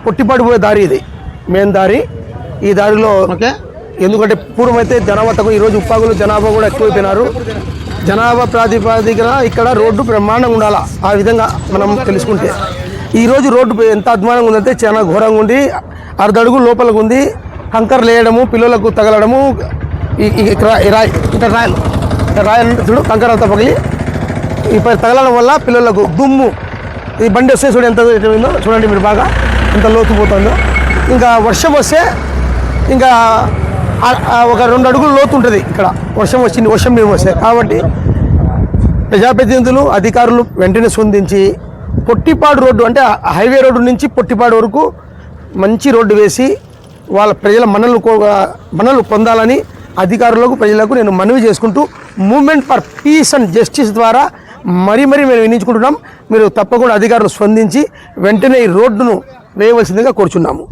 పొట్టిపాడు పోయే దారి ఇది మెయిన్ దారి. ఈ దారిలో ఎందుకంటే పూర్వమైతే జనాభా తక్కువ, ఈరోజు ఉప్పాగులు జనాభా కూడా ఎక్కువైపోయినారు. జనాభా ప్రాతిపదికన ఇక్కడ రోడ్డు బ్రహ్మాండంగా ఉండాలి. ఆ విధంగా మనం తెలుసుకుంటే ఈరోజు రోడ్డు ఎంత అధ్వానంగా ఉందంటే చాలా ఘోరంగా ఉంది. 6 అడుగులు లోపలికి ఉంది. కంకర్ లేయడము, పిల్లలకు తగలడము, రాయి ఇక్కడ రాయి చూడు కంకర అంతా పగిలి ఇప్పుడు తగలడం వల్ల పిల్లలకు దుమ్ము. ఈ బండి వస్తే చూడు ఎంత ఉందో చూడండి మీరు, బాగా ఎంత లోతుపోతుందో. ఇంకా వర్షం వస్తే ఇంకా ఒక 2 అడుగులు లోతు ఉంటుంది ఇక్కడ వర్షం నీరు వస్తే. కాబట్టి ప్రజాప్రతినిధులు అధికారులు వెంటనే స్పందించి పొట్టిపాడు రోడ్డు అంటే హైవే రోడ్డు నుంచి పొట్టిపాడు వరకు మంచి రోడ్డు వేసి వాళ్ళ ప్రజల మన్నలు పొందాలని అధికారులకు ప్రజలకు నేను మనవి చేసుకుంటూ movement for piece and justice ద్వారా మరీ మేము వినించుకుంటున్నాం. మీరు తప్పకుండా అధికారులు స్పందించి వెంటనే ఈ రోడ్డును వేయవలసిందిగా కోరుచున్నాము.